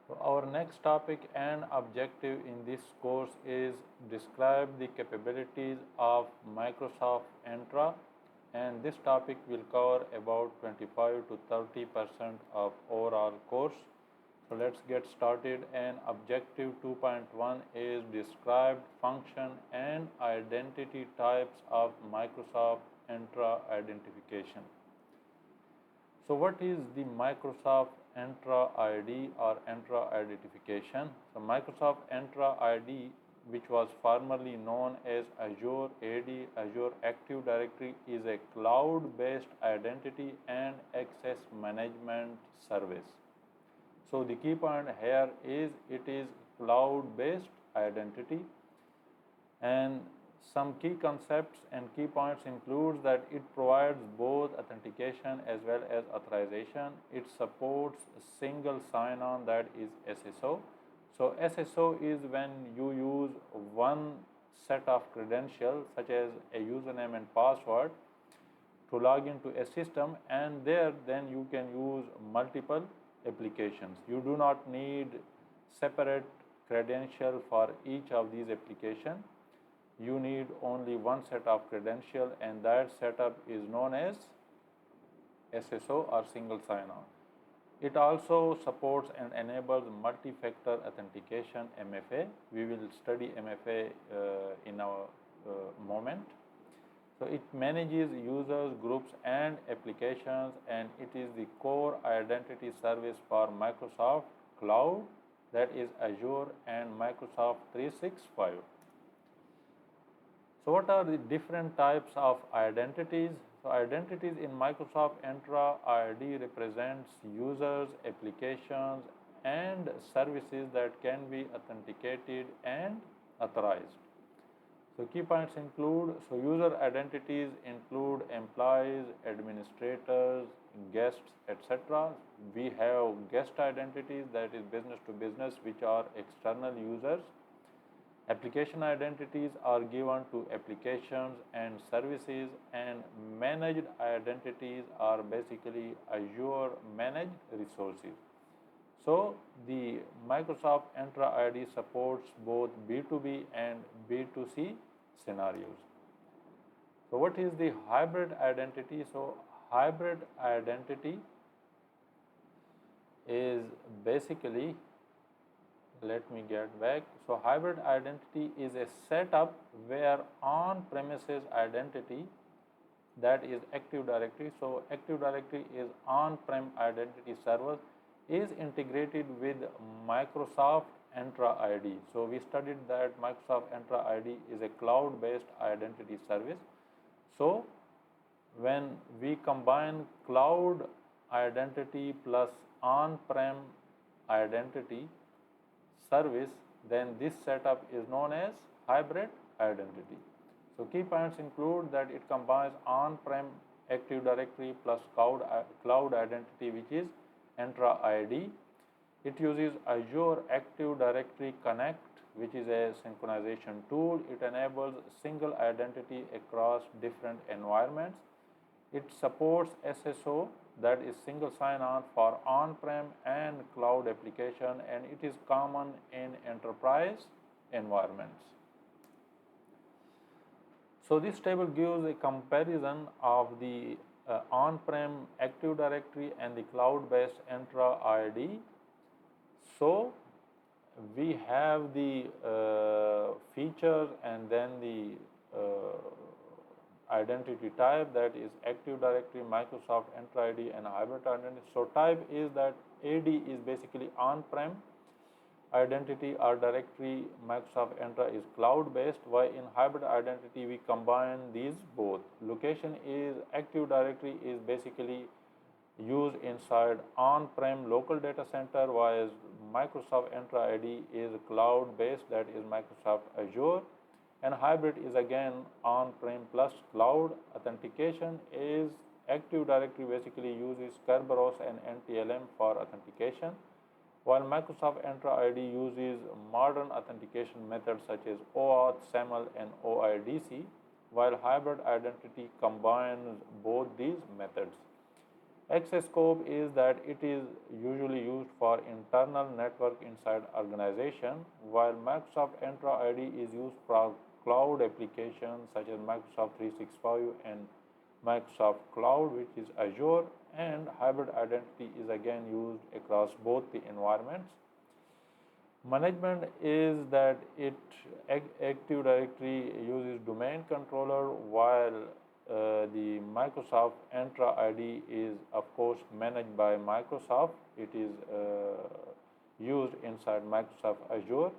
So our next topic and objective in this course is describe the capabilities of Microsoft Entra, and this topic will cover about 25 to 30% of overall course. So let's get started, and objective 2.1 is describe function and identity types of Microsoft Entra identification. So what is the Microsoft Entra ID or Entra identification? So Microsoft Entra ID, which was formerly known as Azure AD, Azure Active Directory, is a cloud-based identity and access management service. So the key point here is it is cloud-based identity, and some key concepts and key points includes that it provides both authentication as well as authorization. It supports single sign-on, that is SSO. So SSO is when you use one set of credentials such as a username and password to log into a system, and there then you can use multiple applications. You do not need separate credential for each of these applications. You need only one set of credential, and that setup is known as SSO or single sign-on. It also supports and enables multi-factor authentication, MFA. We will study MFA in our moment. So it manages users, groups and applications, and it is the core identity service for Microsoft Cloud, that is Azure and Microsoft 365. So what are the different types of identities? So identities in Microsoft Entra ID represents users, applications and services that can be authenticated and authorized. So key points include, so user identities include employees, administrators, guests, etc. We have guest identities, that is business to business, which are external users. Application identities are given to applications and services, and managed identities are basically Azure managed resources. So the Microsoft Entra ID supports both B2B and B2C scenarios. So what is the hybrid identity? So hybrid identity is basically, let me get back. So hybrid identity is a setup where on-premises identity, that is Active Directory. So Active Directory is on-prem identity server, is integrated with Microsoft Entra ID. So we studied that Microsoft Entra ID is a cloud-based identity service. So when we combine cloud identity plus on-prem identity service, then this setup is known as hybrid identity. So key points include that it combines on-prem Active Directory plus cloud identity, which is Entra ID. It uses Azure Active Directory Connect, which is a synchronization tool. It enables single identity across different environments. It supports SSO, that is single sign-on, for on-prem and cloud application, and it is common in enterprise environments. So this table gives a comparison of the on-prem Active Directory and the cloud-based Entra ID. So we have the features and then the identity type, that is Active Directory, Microsoft Entra ID and hybrid identity. So type is that AD is basically on-prem identity or directory, Microsoft Entra is cloud-based, while in hybrid identity we combine these both. Location is Active Directory is basically used inside on-prem local data center, while Microsoft Entra ID is cloud-based, that is Microsoft Azure, and hybrid is again on-prem plus cloud. Authentication is Active Directory basically uses Kerberos and NTLM for authentication, while Microsoft Entra ID uses modern authentication methods such as OAuth, SAML and OIDC, while hybrid identity combines both these methods. Access scope is that it is usually used for internal network inside organization, while Microsoft Entra ID is used for cloud applications such as Microsoft 365 and Microsoft Cloud, which is Azure, and hybrid identity is again used across both the environments. Management is that Active Directory uses domain controller, while the Microsoft Entra ID is of course managed by Microsoft. It is used inside Microsoft Azure,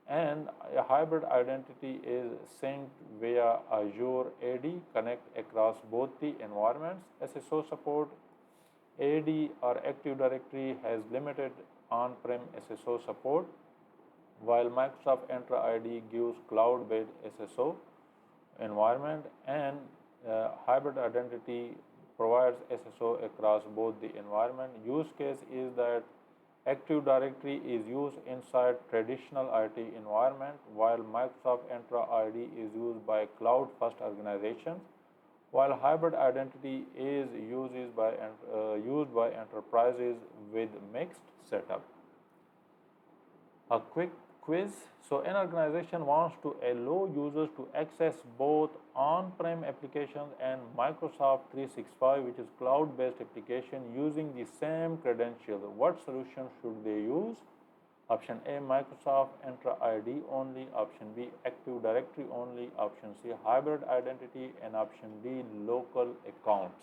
and a hybrid identity is synced via Azure AD connect across both the environments. SSO support AD or Active Directory has limited on-prem SSO support, while Microsoft Entra ID gives cloud-based SSO environment, and hybrid identity provides SSO across both the environment. Use case is that Active Directory is used inside traditional IT environment, while Microsoft Entra ID is used by cloud-first organizations, while hybrid identity is used by enterprises with mixed setup. A quick quiz. So an organization wants to allow users to access both on-prem applications and Microsoft 365, which is cloud-based application, using the same credentials. What solution should they use? Option A, Microsoft Entra ID only. Option B, Active Directory only. Option C, hybrid identity. And option D, local accounts.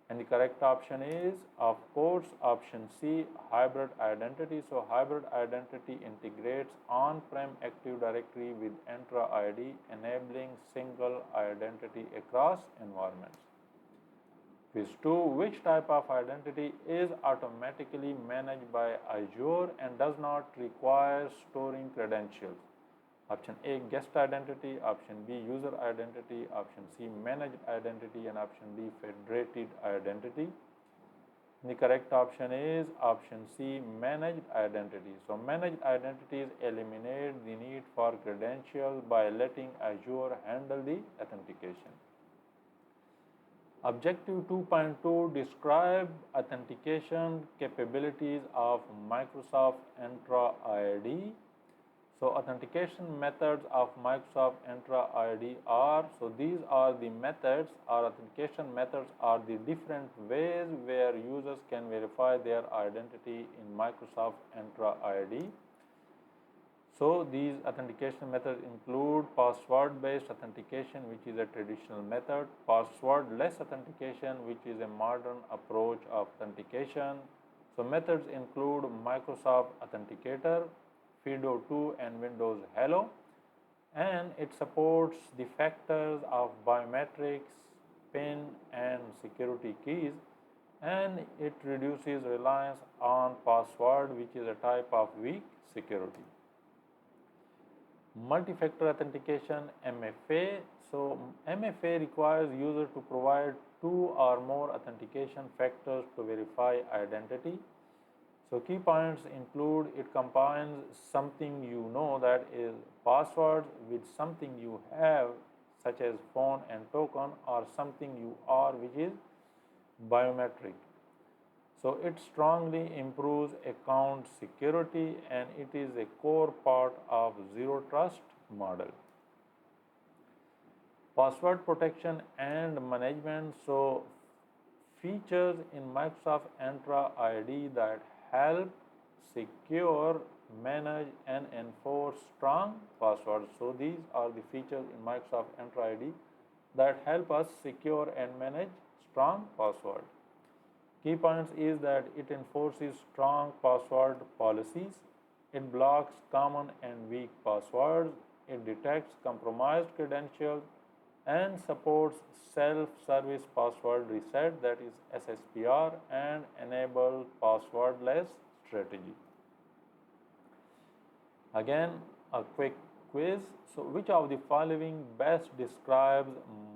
And the correct option is, of course, option C, hybrid identity. So hybrid identity integrates on-prem Active Directory with Entra ID, enabling single identity across environments. Quiz 2, which type of identity is automatically managed by Azure and does not require storing credentials? Option A, guest identity. Option B, user identity. Option C, managed identity. And option D, federated identity. The correct option is option C, managed identity. So managed identities eliminate the need for credentials by letting Azure handle the authentication. Objective 2.2 describe authentication capabilities of Microsoft Entra ID. So authentication methods of Microsoft Entra ID are, so these are the methods, or authentication methods are the different ways where users can verify their identity in Microsoft Entra ID. So these authentication methods include password-based authentication, which is a traditional method, passwordless authentication, which is a modern approach of authentication. So methods include Microsoft Authenticator, FIDO2 and Windows Hello, and it supports the factors of biometrics, PIN and security keys, and it reduces reliance on password, which is a type of weak security. Multi-factor authentication, MFA. So MFA requires user to provide 2 or more authentication factors to verify identity. So key points include it combines something you know, that is passwords, with something you have such as phone and token, or something you are, which is biometric. So it strongly improves account security, and it is a core part of zero trust model. Password protection and management. So features in Microsoft Entra ID that help secure, manage and enforce strong passwords. So these are the features in Microsoft Entra ID that help us secure and manage strong password. Key points is that it enforces strong password policies, it blocks common and weak passwords, it detects compromised credentials, and supports self-service password reset, that is SSPR, and enable passwordless strategy. Again, a quick quiz. So which of the following best describes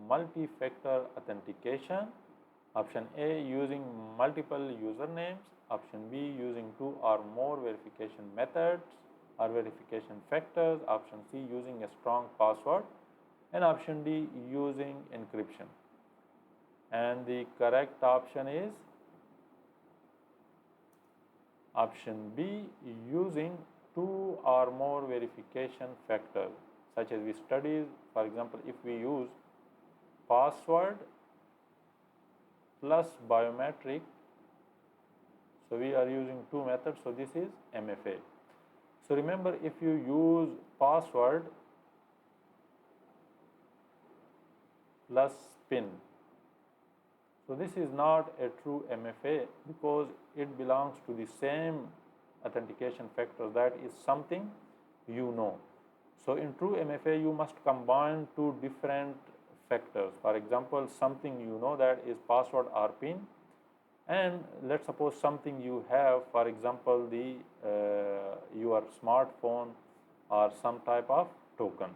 multi-factor authentication? Option A, using multiple usernames. Option B, using 2 or more verification methods or verification factors. Option C, using a strong password. And option D, using encryption. and the correct option is option B, using two or more verification factors, such as we studied. For example, if we use password plus biometric, so we are using two methods, so this is MFA. So remember, if you use password plus PIN, so this is not a true MFA because it belongs to the same authentication factor, that is something you know. So in true MFA, you must combine two different factors. For example, something you know, that is password or PIN, and let's suppose something you have, for example, the your smartphone or some type of token.